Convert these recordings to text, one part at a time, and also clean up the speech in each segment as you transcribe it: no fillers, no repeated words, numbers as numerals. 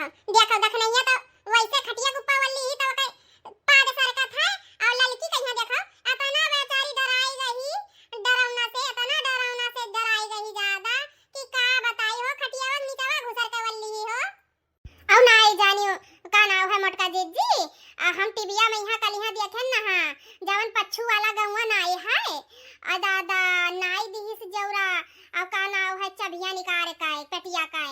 देखो देखो देखनैया तो वैसे खटिया गुप्पा वाली ही तो के पाद सरकत है और लड़की कहिया देखो अतना बेचारी डराई गई डरावना से डराई गई ज्यादा कि का बताई हो खटिया में नीचवा घुसर के वाली ही हो औ नाई जानियो का नाव है मोटका जीजी हम टीविया में यहां कलिया देखे ना हां जवन पच्छू वाला गौवा नाई है आ दादा नाई दिहिस जौरा और का नाव है चबिया निकाल का कटिया का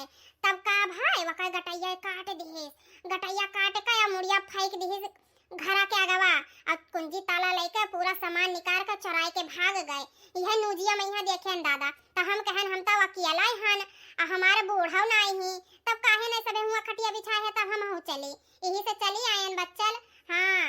तब का भाई वका गटैया काट दिहिस गटैया काट के मुड़िया फेंक दिहिस घरा के आगवा अब कुंजी ताला लेके पूरा सामान निकाल के चुराए के भाग गए यह नूजिया में यहां देखेन दादा तो हम कहन हम तो अकेला हन हमारे बूढ़ा नहीं ही तब काहे नहीं सबे हुआ खटिया बिछा है तब हम हो चली यही से चली आयन बच्चल हां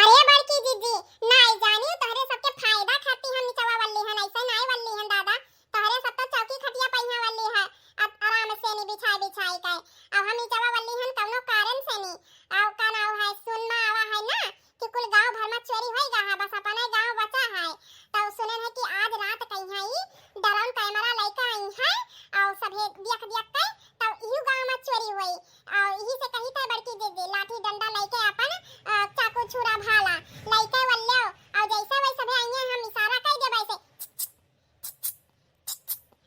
अरे बड़की दीदी नहीं जानी तोहरे सबके फायदा खाती हम निचवा वाली हन ऐसे नहीं वाली हन दादा तोहरे सब तो चौकी खटिया पहिया वाली है अब आराम से नहीं बिछाई के अब हम निचवा वाली हन कौनो कारण से नहीं अब का नाव है सुनना आवा है ना कि कुल गांव भर में चोरी होई गा है बस अपने गांव बचा है तो सुने है कि आज रात कहीं है ड्रोन कैमरा लेके आई है और सभे देख के तो इहू गांव में चोरी हुई और यही से कही था बड़की दीदी लाठी डंडा लेके अपन चाकू छुरा भाला लेके वल्लो और जैसे वैसे सभे आइए हम इशारा कर दे वैसे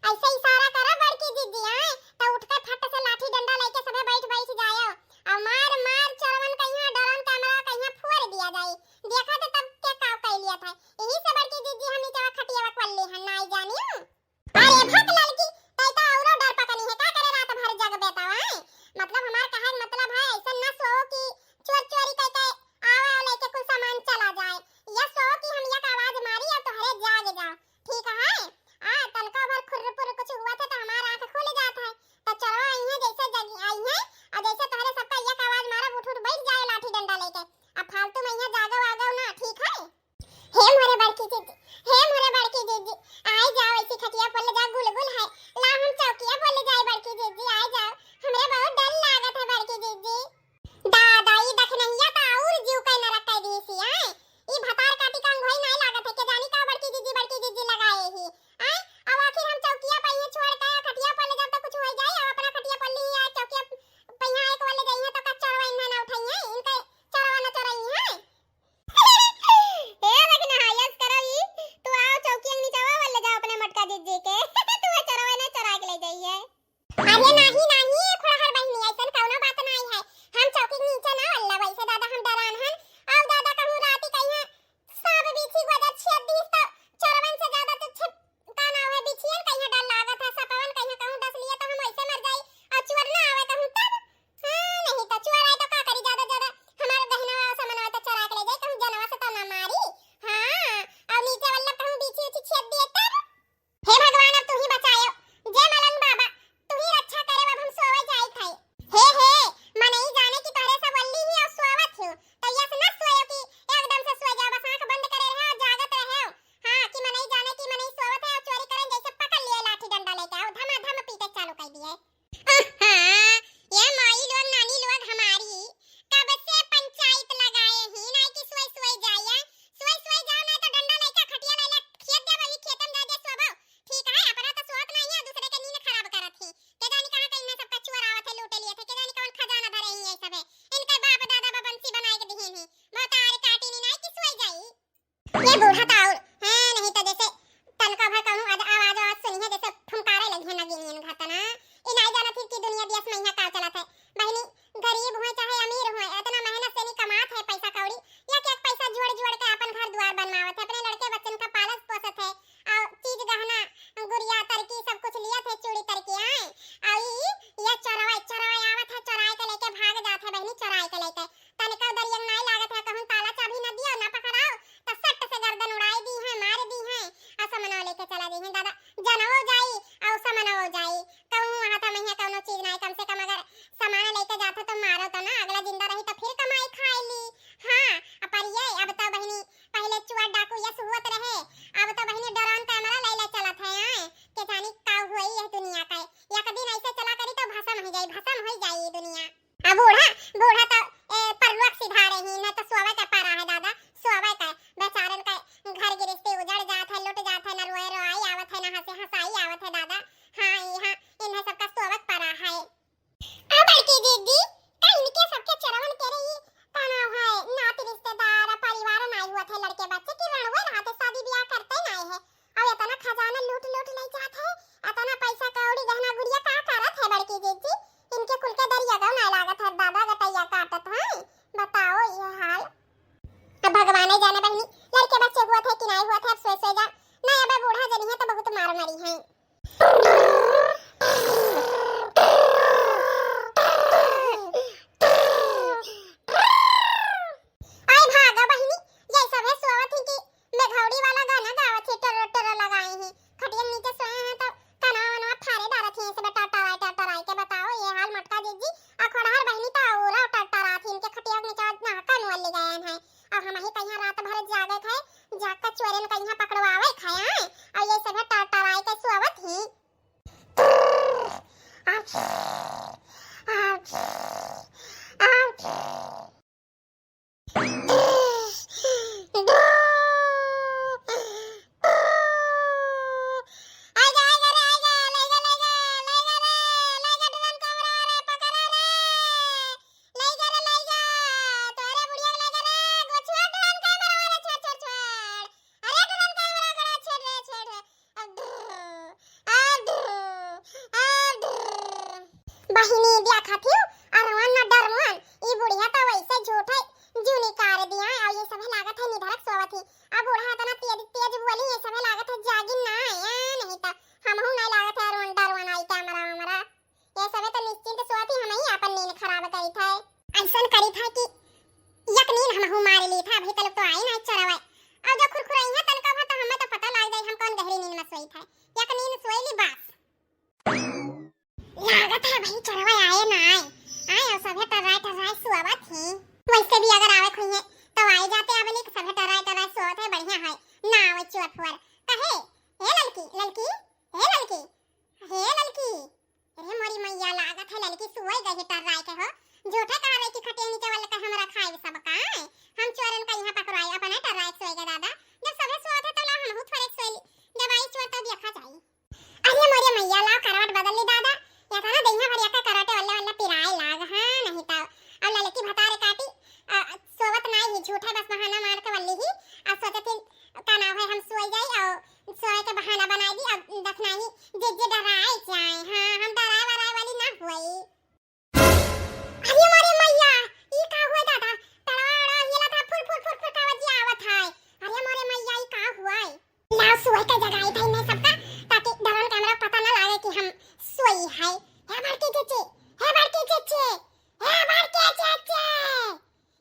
ऐसे इशारा करा बड़की दीदी है तो उठ के फट से लाठी डंडा लेके सभे बैठ जाओ और मार चरवन कहिया ड्रोन कैमरा कहिया फोड़ दिया जाए देखा तो तब के का कह लिया था यही से बड़की दीदी हम नीचे खटिया वल्ली है नहीं जानियो अरे भक लड़की तै तो औरो डर पकनी है का करे रात भर जग बेतावा है मतलब हमार कहे मतलब है ऐसा ना सो कि चोरी करके आवे और लेके कुछ सामान चला जाए या सो कि हम एक आवाज मारी और तोहरे जाग जाओ ठीक है तनका भर खुरपुर कुछ हुआ था तो हमारा आंख खुल जाता है तो चलो आई है जैसे जगी आई है और जैसे तोहरे सबका एक आवाज मारा उठ बैठ जाए लाठी डंडा लेके अब फालतू में यहां जागो ना ठीक है हे मोरे बड़की दीदी आई जाओ ऐसी खटिया पर ले जा गुलगुल है ला हम चौकिया पर ले जाए बड़की दीदी आई जाओ हमरे बहुत डर लागत है बड़की दीदी दादा ई देखनैया ता और जीव के न रख दी सी है ई भतार काटी का होई नहीं लागत है के जानी का बड़की दीदी लगाए ही हैं अब आखिर हम चौकिया पर ही छोड़ के खटिया पर ले जाब तो कुछ हो जाए और अपना खटिया पर ले आ चौकिया पहिया एक वाले गई है तो का चढ़वाई ना उठाई है इनके चढ़वा ना चढ़ाई है ए लेकिन हायस करो ई तू आओ चौकी नीचवा वाले जा अपने मटका जीजी के तू चढ़वा ना चढ़ा के ले जाइए अरे नहीं खुड़हर बहनी ऐसन कौनो बात नहीं है हम चौकी नीचे ना वाला वैसे दादा हम डरान हन अब दादा कहूं राती कहिया सब बीछी गजा छेद दिस तो चरवन से ज्यादा तो छेद का ना है बिछियन कहिया डर लागत है सपवन कहिया कहूं डस लिया तो हम ऐसे मर जाई और चोर ना आवे कहूं तब नहीं तो चोर आए तो का करी ज्यादा हमारे गहना सामान आए तो चोरा के ले जाए कहूं जनवा से तो ना मारी हां और नीचे वाला कहूं बीछी छेद दिए तब हे भगवान अब तू ही बचायो जय मलंग बाबा तू ही रक्षा करे अब हम सोवे ले जात है अतना पैसा कौड़ी गहना गुड़िया का करत है बड़की जीजी इनके कुल के दरिया गाँव ना लागत है दादा गटैया काटत है बताओ ये हाल अब भगवान जाने बहनी लड़के बच्चे हुआ थे कि नहीं हुआ थे अब सोच जा नहीं अब बूढ़ा जनी है तो बहुत मार मरी है बहिनी दिया खाती और वन न डर मन ई बुढ़िया तो वैसे झूठे जूनी कार दिया और ये सब लागत है निधरक सोवत ही अब बूढ़ा तना तेज तेज बोली ये सब लागत है जागी ना या नहीं तो हम हूं नहीं लागत है वन डर वन आई कैमरा हमरा ये सब तो निश्चिंत सोवत ही हम ही अपन नींद खराब करी था ऐसन करी था कि यक नींद हम हूं मार ली था अभी तक तो आई ना चरवाए अब जो खुरखुराई है तनका भा तो हमें तो पता लग जाए हम कौन गहरी नींद में सोई था यक नींद सोई ली बस लागत है भाई चरवा आए ना आए और सभे टराई सुआवा थी वैसे भी अगर आवे खुई है तो आए जाते आवेली सभे टराई सोत है बढ़िया है ना आवे चुप हुआ कहे हे ललकी ललकी हे ललकी हे ललकी अरे मोरी मैया लागत है ललकी सुई गई टराई के हो झूठे कह रहे कि खटिया नीचे वाले का हमरा खाए सब का हम चोरन का यहां पकड़ाई अपन टराई सोई के दादा जब सभे सोत है तो ला हम थोड़े सोई जब आई चोर तो देखा जाई अरे मोरी मैया ला करवट बदल ली दादा या था ना दैया भरिया का कराटे वाले पिराए लाग हां नहीं तो अब लड़की भतारे काटी सोवत नहीं ही झूठा बस बहाना मार के वल्ली ही अब सोचे थे का नाम है हम सोई जाई और सोए के बहाना बनाई दी अब देखना ही जे डराए जाए हां हम डराए वराए वाली ना हुई अरे मोरे मैया ई का हुआ दादा तड़ाड़ा ये लगा फुल का वजी आवत है अरे मोरे मैया ई का हुआ ला सोए के जगाई थई मैं सबका ताकि डरन कैमरा पता ना लागे कि हम सोई है हे बड़की चचे हे बड़की चचे हे बड़की चचे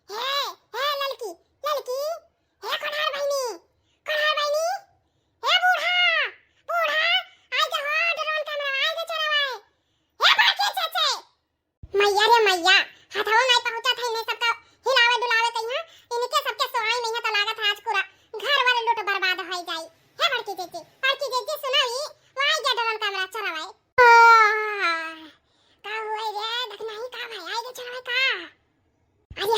हे ललकी ललकी हे कन्हार बहिनी हे बूढ़ा आ जा हो ड्रोन कैमरा आ जा चरवाए हे बड़की चचे मैया रे मैया हथवा नहीं पहुंचा था इन्हें सबका हिलावे डुलावे कहिया इनके सबके सोहाई नहीं है तो लागत आज पूरा घर वाले लूट बर्बाद हो जाई हे बड़की चचे सुनाई वहां जा ड्रोन कैमरा चरवाए का हुआ रे देखना ही का भाई आई गे चरवाए का अरे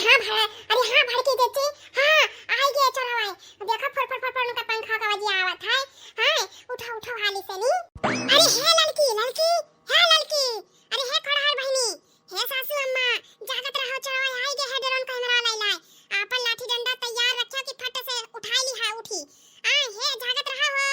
हां भड़की देती हां आई गे चरवाए देखो फड़ उनका पंखा का वजी आवत है हां उठा हाली से नी अरे हे ललकी अरे हे खड़हर बहिनी हे सासू अम्मा जागत रहो चरवाए आई गे है ड्रोन कैमरा लाई लाई आपन लाठी डंडा तैयार रखिया कि फट से उठाई ली है उठी हे जागत रहो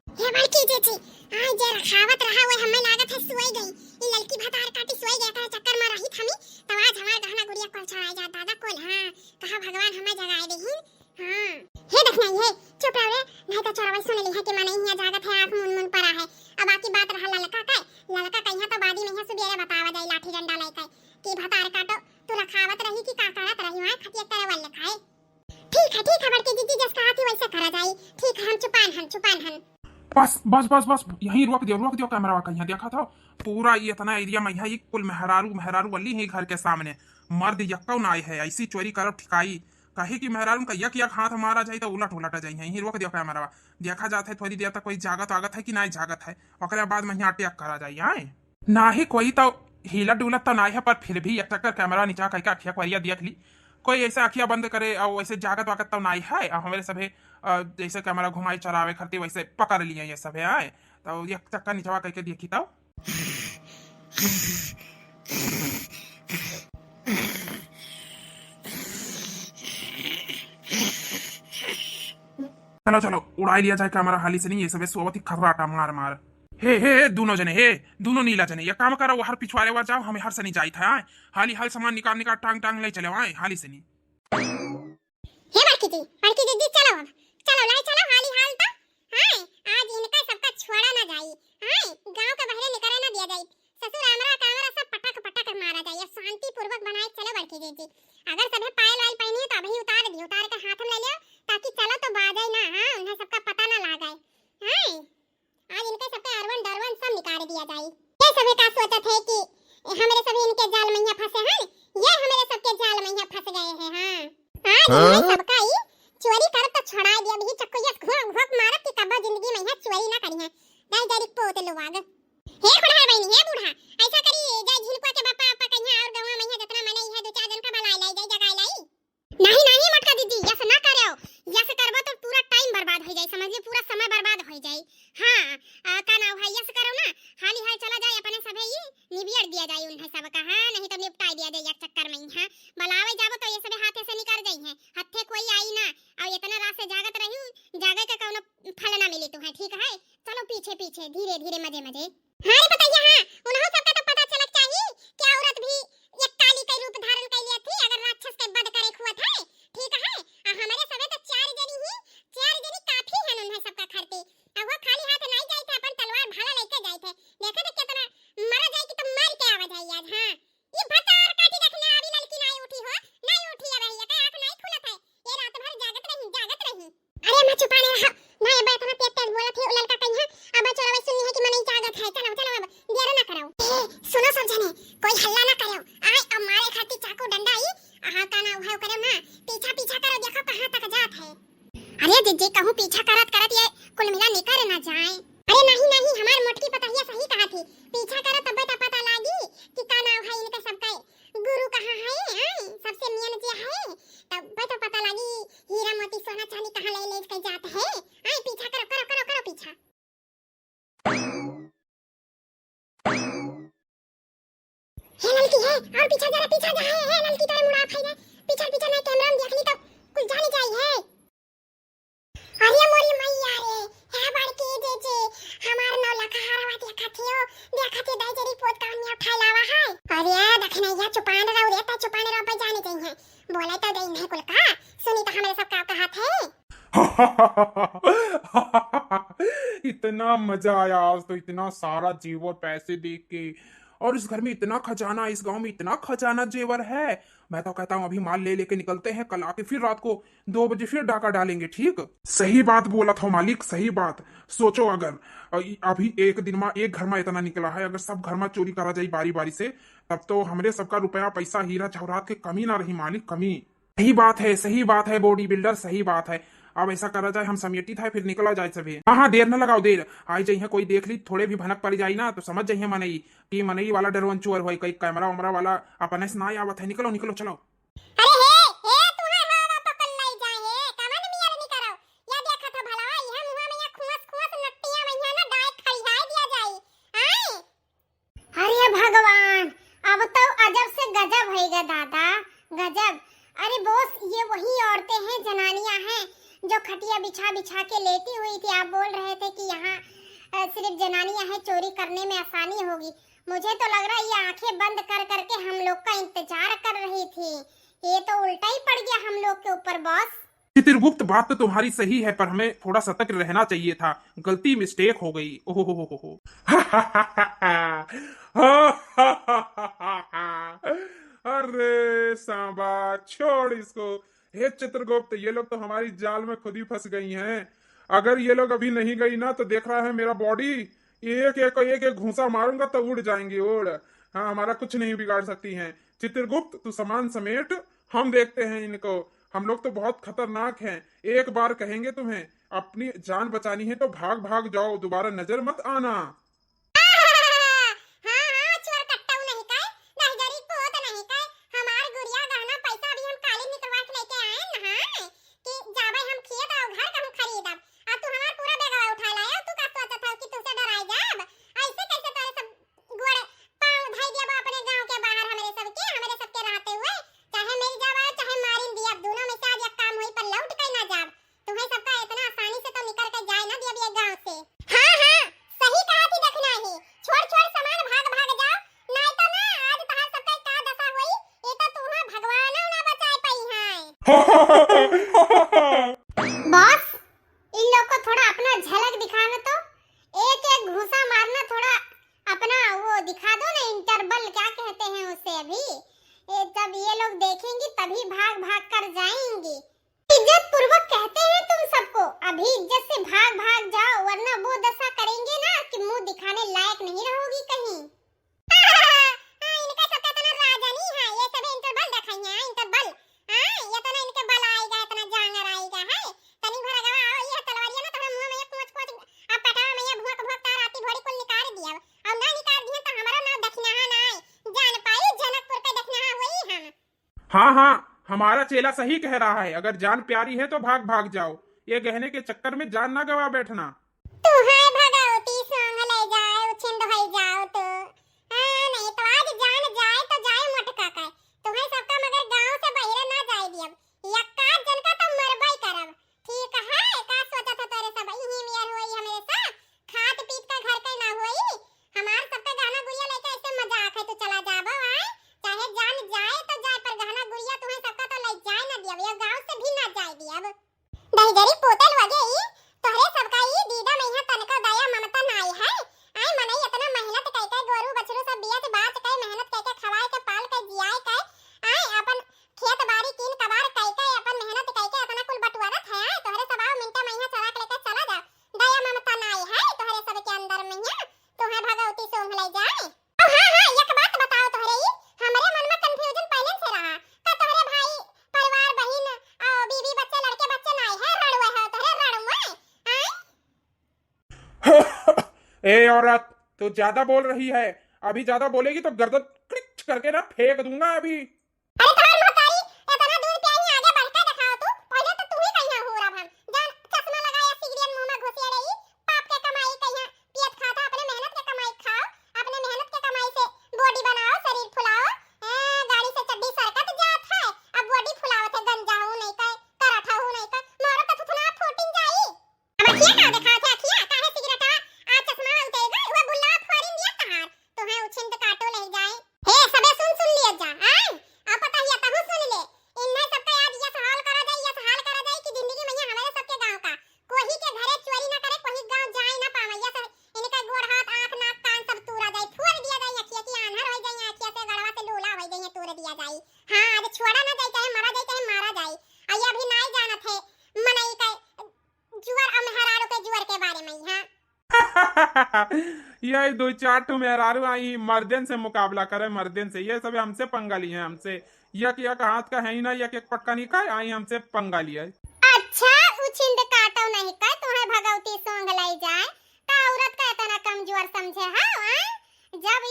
हे बड़की देती आज जे रखावत रहा वो हमें लागत है सोई गई ये लड़की भतार काटी सोई गया था चक्कर में रही थमी तो आज हमार गहना गुड़िया को चढ़ाई जा दादा कोल हां कहा भगवान हमें जगाए देही हां हे देखना ये चुप रहो रे नहीं तो चोरवा सुन ली है कि मन नहीं जागत है आंख मुन पड़ा है अब बाकी बात रहा ललका कहिया तो बादी में है सुबेरे बतावा जाई लाठी डंडा लेके कि भतार काटो तू रखावत रही कि का करत रही है खटिया करे वाले खाए ठीक है बड़की जीजी जस कहा थी वैसे करा जाई ठीक है हम चुपान हन बस यहीं रोक दियो कैमरा का यहाँ देखा था पूरा ये इतना एरिया में यहाँ कुल मेहरारू वल्ली है घर के सामने मर्द यक्का ना है ऐसी चोरी करो ठिकाई कहे कि मेहरारू का यक हाथ मारा जाए तो उलट जाए यहीं रोक दियो कैमरा देखा जाता है थोड़ी देर तक कोई जागत आगत है कि नहीं जागत है और बाद में यहाँ अटैक करा जाए ना ही कोई तो हिलत डुलत तो ना है पर फिर भी एक चक्कर कैमरा नीचा कह अखिया क्वरिया देख ली कोई ऐसा अखिया बंद करे और वैसे जागत वागत तो नहीं है हमारे सभी जैसे कैमरा घुमाई चरावे खरती वैसे पकड़ लिए ये सब है तो एक चक्का नीचवा करके देखी तो चलो चलो उड़ा लिया जाए कैमरा हाली से नहीं ये सब सोवत ही खर्राटा मार मार। हे दोनों जने हे दोनों नीला जने ये काम करो हर पिछवाड़े वा जाओ हमें हर से नहीं जाई था आए हाली हाल सामान निकाल निकाल टांग टांग ले चले आए हाली से नहीं। हे बड़की दीदी चलो अब चलो लाई चलो हाली हाल तो हाय आज इनका सबका छोड़ा ना जाई हाय गांव के बाहर निकले ना दिया जाई ससुर हमरा कामरा सब पटक पटक मारा जाए शांति पूर्वक बनाए चलो बड़की दीदी अगर सबे पायल वायल पहनी है तो अभी उतार दी उतार के हाथ में ले लियो ताकि चलो तो बाजाई ना हां उन्हें सबका पता ना लगाए हाय आज इनके सबके अरवन डरवन सब निकाल दिया जाए। ये सभी का सोचत है कि हमारे सभी इनके जाल में यहाँ फंसे हैं ये हमारे सबके जाल में यहाँ फंस गए हैं हां आज इन्हें सबका ही चोरी कर तो छुड़ा दिया भी चक्कू ये घोक घोक मारत कि कब जिंदगी में यहाँ चोरी ना करी है दल दल पोत लोग हे खुड़हर बहनी हे बूढ़ा ऐसा करी जय झिलकुआ के बापा आपा कहिया और गांव में जितना मने है दो चार जन का भलाई लाई जाए जगाई लाई नहीं मटका दीदी ऐसा ना करो ऐसा करबो तो पूरा टाइम बर्बाद हो जाए समझिए पूरा समय बर्बाद हो जाए हां का ना है ऐसा करो ना हाली हाल चला जाए अपने सभे ये निबियर दिया जाए उन्हें सब का हां नहीं तो निपटाई दिया जाए एक चक्कर में हां बलावे जाबो तो ये सब हाथे से निकल जाई है हथे कोई आई ना और इतना रात से जागत रही जागे के कौनो फल ना मिले तुम्हें ठीक है चलो पीछे पीछे धीरे धीरे मजे मजे हां रे बताइए हां उन्हों सबका तो पता चलक चाहिए कि औरत भी एक काली का रूप धारण कर लिया थी अगर राक्षस के वध करे हुआ था ठीक है हमारे सबे तो चार जनी काफी है उन्हें सबका खरते अब वो खाली हाथ नहीं जाए थे अपन तलवार भाला लेके जाए थे देखे तो कितना मर जाए कि तो मार के आवाज आई आज हां ये भतार काटी रखने अभी लड़की नहीं उठी है अब ये आंख नहीं खुलत है ये रात भर जागत रही अरे मैं छुपाने रहा ना ये बात ना तेज बोला थे लड़का कहीं अब चलो सुननी है कि मैं नहीं जागत है चलो चलो अब देर ना करो सुनो सब जने कोई हल्ला ना करो आए अब मारे खाती चाकू डंडा आई हां का ना उहाव करो ना पीछा करो देखो कहां तक जात है अरे जीजी कहूं पीछा करत ये कुल मिला निकर ना जाए अरे नहीं हमार मोटकी पतहिया सही कहा थी पीछा करो तब तो पता लागी कि का नाम है इनका सबका गुरु कहां है सबसे मियन जे है तब तो पता लागी हीरा मोती सोना चांदी कहां ले के जात है आए पीछा करो पीछा हे लड़की है और पीछा जरा पीछा जा है लड़की तो मुड़ा फाई पीछा मैं कैमरा में देख ली तो कुछ जाने चाहिए है अरे मोरी मैया रे है बड़की जे हमार नौ लखा हरवा देखा थे दाई जरी पोत का में उठा लावा है अरे दखनैया चुपान रहो पे जाने चाहिए बोले तो दई नहीं कुल का सुनी तो हमारे सब का कहा थे इतना मजा आया आज तो इतना सारा जेवर पैसे देख के और इस घर में इतना खजाना इस गांव में इतना खजाना जेवर है मैं तो कहता हूँ अभी माल ले लेके निकलते हैं कल आके फिर रात को 2 बजे फिर डाका डालेंगे ठीक सही बात बोला था मालिक सही बात सोचो अगर अभी एक दिन में एक घर में इतना निकला है अगर सब घर में चोरी करा जाए बारी बारी से तब तो हमरे सबका रुपया पैसा हीरा जवाहरात के कमी ना रही मालिक कमी सही बात है बॉडी बिल्डर सही बात है अब ऐसा करा जाए हम समेटी था फिर निकला जाए सभी हाँ देर न लगाओ देर आई जाइए कोई देख ली थोड़े भी भनक पड़ जाए ना तो समझ जाइए मनई कि मनई वाला डरवन चोर हो कई कैमरा वमरा वाला अपने से ना आवत है निकलो चलो अरे हे तुम्हार हावा पकड़ लाई जाए हे कमन मियर नहीं करो या देखा था भला यह मुंह में या खुस नट्टियां में ना डाय खड़ियाई दिया जाए आए अरे भगवान अब तो अजब से गजब होएगा दादा गजब अरे बॉस ये वही औरतें हैं जनानियां हैं जो खटिया बिछा के लेटी हुई थी आप बोल रहे थे कि यहाँ सिर्फ जनानियां हैं चोरी करने में आसानी होगी मुझे तो लग रहा है ये आंखें बंद कर करके हम लोग का इंतजार कर रही थी ये तो उल्टा ही पड़ गया हम लोग के ऊपर बॉस चित्रगुप्त बात तो तुम्हारी सही है पर हमें थोड़ा सतर्क रहना चाहिए था गलती मिस्टेक हो गई ओहो अरे सांबा छोड़ इसको हे चित्रगुप्त ये लोग तो हमारी जाल में खुद ही फंस गई हैं अगर ये लोग अभी नहीं गई ना तो देख रहा है मेरा बॉडी एक घूंसा मारूंगा तो उड़ जाएंगी उड़ हाँ हमारा कुछ नहीं बिगाड़ सकती हैं चित्रगुप्त तू सामान समेट हम देखते हैं इनको हम लोग तो बहुत खतरनाक हैं एक बार कहेंगे तुम्हें अपनी जान बचानी है तो भाग जाओ दोबारा नजर मत आना तुम्हें सबका इतना आसानी बॉस, इन लोग को थोड़ा अपना झलक दिखाना तो, एक एक घूंसा मारना, थोड़ा अपना वो दिखा दो ना, इंटरवल क्या कहते हैं उसे। अभी जब ये लोग देखेंगी तभी भाग भाग कर जाएंगी। इज्जत पूर्वक कहते हैं तुम सबको, अभी इज्जत से भाग भाग जाओ, वरना वो दशा करेंगे ना कि मुंह दिखाने लायक नहीं रहोगी कहीं। इनका सबका इतना राजा नहीं है, ये सब इंटरवल दिखाएंगे, इंटरवल। ये तो ना इनके बल आएगा, इतना जांगर आएगा है। तनी भर गवा आओ, ये तलवारिया ना तोरा मुंह में ये पोंछ पोंछ अब पटावा में ये भुक भुक तार आती भोड़ी कुल निकाल दिया। अब ना निकाल दिए तो हमारा नाम दक्षिणा ना आए, जान पाई जनकपुर का दक्षिणा वही हम। हाँ हाँ, हमारा चेला सही कह रहा है, अगर जान प्यारी है तो भाग भाग जाओ, ये गहने के चक्कर में जान ना गवा बैठना। तू है भगवती संग ले जाए, उछिंद होई जाओ तो नहीं तो आज जान जाए तो जाए मटका का। तुम्हें सबका मगर गांव से बाहर ना जाए दियब, यक्का जन का तो मरबई करब। ठीक है, का सोचा था तेरे सब यही मियार होई हमेरे साथ, खात पीत का घर का ना होई। हमार सबका गहना गुड़िया लेके ऐसे मजाक है तो चला जाबो आए, चाहे जान जाए तो जाए, पर गहना गुड़िया तुम्हें सबका तो ले जाए ना दियब, ये गांव से भी ना जाए दियब। दहीजरी पोतल वगे ई तोहरे सबका ई दीदा मैया तनका दया ममता नाई है। आई मनई इतना मेहनत कई कई गोरू बछरू सब बिया के बात कई मेहनत कई के खवाए के पाल के जियाए के आई अपन खेत बाड़ी कीन कबार कई के अपन मेहनत कई के इतना कुल बटुआरत है। आई तोहरे सब आओ मिनटा मैया चरा के लेके चला जा, दया ममता नाई है तोहरे सब के अंदर मैया, तोहे भगवती सोंग ले जाए। हां हां, एक बात बताओ तोहरे ई, हमरे मन में कंफ्यूजन पहले से रहा का तोहरे भाई परिवार बहन और बीवी बच्चे लड़के बच्चे नाई है, रड़ुए है तोहरे रड़ुए। ए औरत, तू ज्यादा बोल रही है, अभी ज्यादा बोलेगी तो गर्दन क्लिच करके ना फेंक दूंगा अभी। अरे तुम्हारी महतारी इतना दूध पियाई आगे बढ़ के दिखाओ तू, पहले तो तू ही कहिया हो रहा हम जान चश्मा लगाया सिगरेट मुंह में घुसिया रही, पाप के कमाई कहिया पियत खाता, अपने मेहनत के कमाई खाओ, अपने मेहनत के कमाई से बॉडी बनाओ, शरीर फुलाओ। गाड़ी से चड्डी सरकत जात है, अब बॉडी फुलावत है, गंजा हो नहीं का कराठा हो नहीं का मारो तो थुथुना फूटिन जाई। अब अखिया का दिखाओ थे, अखिया काहे सिगरेट आ चश्मा उतेगा वो बुल्ला फोरिन दिया तहार, तुम्हें उछिंद काटो ले जाए। हे सबे सुन लिया जा, आई अब पता ही आता हूं, सुन ले इन्हें सबका आज ये हाल करा जाए कि जिंदगी में हमारे सबके गांव का कोई के घरे चोरी ना करे, कोई गांव जाए ना पावे, ये सब इनका गोड़ हाथ आंख नाक कान सब तूरा जाए, फोड़ दिया जाए, अखिया की आंधर हो जाए, अखिया से गड़वा से लोला हो जाए, तूर दिया जाए। हां आज छोड़ा ना जाए, चाहे मरा जाए चाहे मारा जाए। आई अभी नहीं जानत है मनई का जुअर और मेहरारू के जुअर के बारे में। हां ये दो चार ठो मेहरारू आई मर्दन से मुकाबला करे, मर्दन से, ये सब हमसे पंगा लिए हैं, हमसे यक यक हाथ का है ही ना, यक एक पटका नहीं का आई हमसे पंगा लिया। अच्छा उछिंद काटो नहीं का तुम्हें भगवती सोंग लाई जाए का औरत का इतना कमजोर समझे। हां जब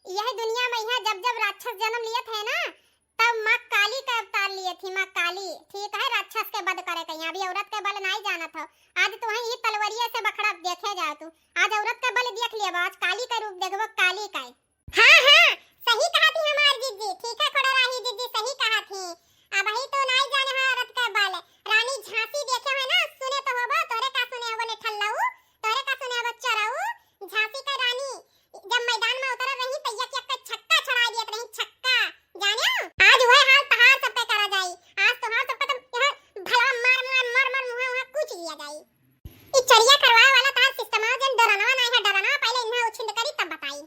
यह दुनिया में यह जब राक्षस जन्म लिए थे ना, तब माँ काली का अवतार लिए थी, माँ काली। ठीक है, राक्षस के वध करे कहीं, अभी औरत के बल नहीं जाना था। आज तुम्हें ये तलवारिया से बखड़ा देखे जाओ तू, आज औरत का बल देख लिया, आज काली का रूप देखो, काली का। हां हां सही कहा थी हमार जीजी, ठीक है खोड़ा राही जीजी सही कहा थी। अब ही तो नहीं जाने है औरत का बल। रानी झांसी देखे है ना, सुने तो होबो, तोरे का सुने होबो ने ठल्लाऊ, तोरे का सुने होबो चराऊ। झांसी का रानी जब मैदान में उतर रही तो यक यक का छक्का छड़ा दिया रही, छक्का जाने आज वह हाल तहार सब पे करा जाई, आज तोहार सब पे तो यह भला मार मुंह कुछ लिया जाई। ई चरिया करवाए वाला तार सिस्टम है, जन डरना नहीं है, डरना पहले इन्हें उछिंद करी तब बताई।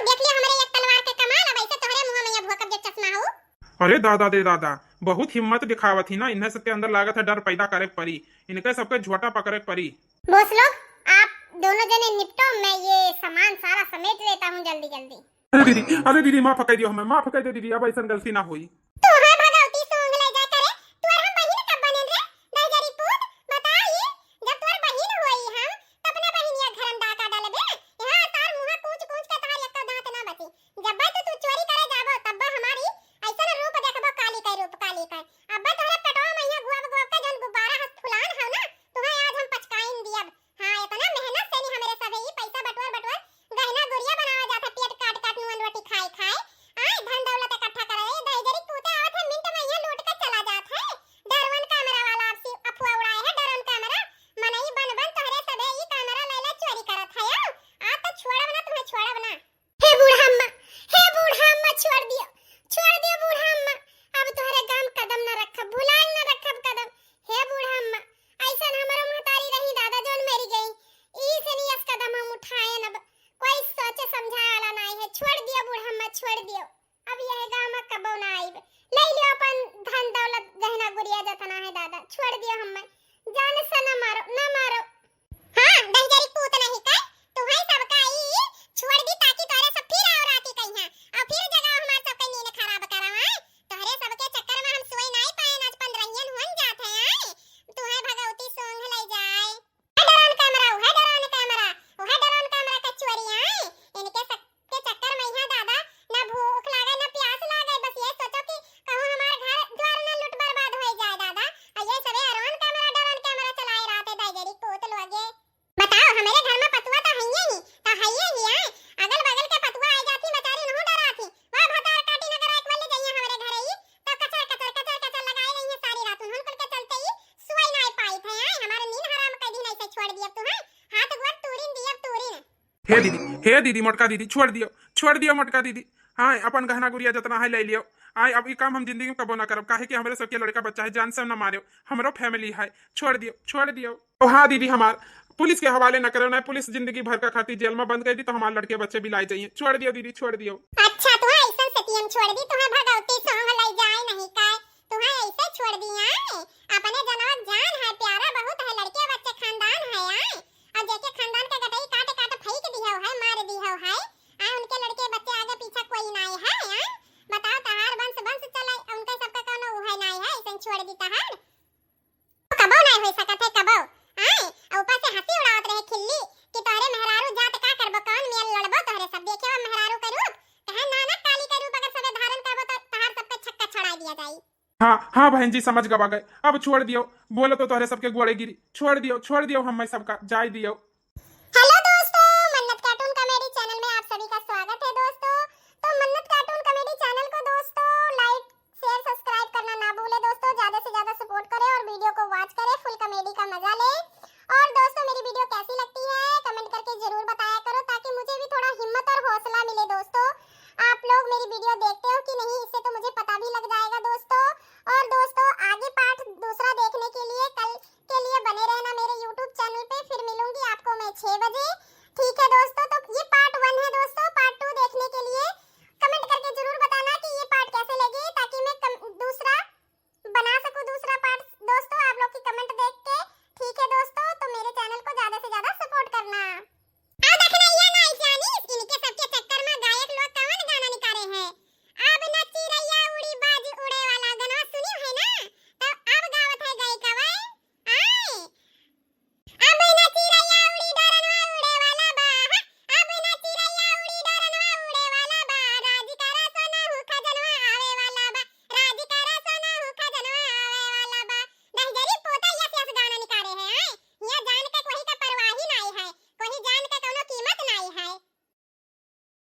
देख लियो हमरे एक तलवार के कमाल, अब ऐसे तोहरे मुंह में ये भोकब जे चश्मा हो। अरे दादा दे दादा, बहुत हिम्मत दिखावत थी ना, इन्हें सबके अंदर लागत है डर पैदा करे परी, इनके सबके झोटा पकड़े परी। बॉस लोग आप दोनों जने निपटो, मैं ये सामान सारा समेट लेता हूँ जल्दी जल्दी। अरे दीदी माफ कर दियो, हमें माफ कर दे दीदी, अब ऐसा गलती ना हुई। तू है भगवती सोंग ले जा करे, तू और हम बहिन कब बने रे दहजरी पूत, बता ये जब तोर बहिन होई हम त अपने बहिनिया घर में डाका डालबे, यहां तार मुंह कूच कूच के तार एक दांत ना बची, जब तू चोरी करे जाबो तब हमारी ऐसा रूप देखबो, काली का रूप, काली का। अब तोरे पेटवा में यहां गुआब गुआब के जन गुब्बारा हस फुलान हो ना, तुम्हें आज हम पचकाइन दियब। हां इतना मेहनत से नहीं हमारे सब ये पैसा बटोर गहना गुड़िया बनावा जाता, पेट काट काट नुन रोटी खाए खाए, आय धन दौलत इकट्ठा करे, दहजरी पूते छोड़ दियो। अब यह गांव में कबो ना आइब। ले लियो अपन धन दौलत गहना गुड़िया जतना है दादा, छोड़ दियो हमें। जान से ना मारो, ना मारो। हां दंजरी पूत नहीं का तुम्हारी सबका आई छोड़ दी ताकि तोरे सब फिर और आती कहिया और फिर जगह हमार सबके नींद खराब करावा। तोहरे सबके चक्कर में हम सोई नहीं पाए, आज 15 हुन जात है आए तुम्हें भगवती सोंग ले जाए। ड्रोन कैमरा है, ड्रोन कैमरा वो है, ड्रोन कैमरा का चोरी आए इनके सबके चक्कर में यहां दादा ना भूख लागे ना प्यास लागे, बस ये सोचो कि कहूं हमारे घर द्वार ना लूट बर्बाद हो जाए दादा। और ये सबे ड्रोन कैमरा चलाए रहते दाइजरी कोत लोगे। बताओ हमारे घर में पतुआ तो है ही है। अगल बगल के पतुआ आ जाती बेचारी नहीं डराती। वाह भतार काटी नगर एक वाले जाइए हमारे घर ही तो कचर लगाए रही है सारी रात। उन्होंने के चलते ही सोई नहीं पाई थे आए हमारे नींद हराम कर दी नहीं से छोड़ दिया तुम्हें हाथ गोड़ तूरीन दिया तूरीन। हे दीदी मोटका दीदी छोड़ दियो मोटका दीदी। हाँ अपन गहना गुड़िया जितना है ले लियो। आए अब ये काम हम जिंदगी में कबो ना करब, काहे कि हमारे सबके लड़का बच्चा है, जान से ना मारियो, हमरो फैमिली है, छोड़ दियो। ओ हाँ दीदी हमार पुलिस के हवाले न करो ना, पुलिस जिंदगी भर का खाती जेल में बंद कर दी तो हमारे लड़के बच्चे भी लाई जाइए। छोड़ दियो दीदी, छोड़ दियो। अच्छा तुम्हें ऐसा सतियम छोड़ दी, तुम्हें भगवती सोंग लाई जाए नहीं का, तुम्हें ऐसे छोड़ दिया है। अपने जनवा जान है, प्यारा बहुत है, लड़के बच्चे खानदान है आए और जेके खानदान के गटई काट फेंक दियो है, मार दियो है आ उनके लड़के बच्चे आगे पीछे कोई नहीं है आ बताओ तहार वंश चले उनके सबका कोनो है नहीं है, ऐसे छोड़ दी तहार कबो नहीं हो सकत है कबो आए। ऊपर से हंसी उड़ावत रहे खिल्ली कि तोरे मेहरारू जात का करबो, कौन मेल लड़बो तोरे सब देखे वो मेहरारू का रूप कहे ना काली का रूप अगर सबे धारण करबो तो तहार सब पे छक्का छड़ा दिया जाई। हाँ बहन जी समझ गवा गए, अब छोड़ दियो, बोलो तो तोहरे सबके गोड़े गिरी, छोड़ दियो हम सबका जाय दियो।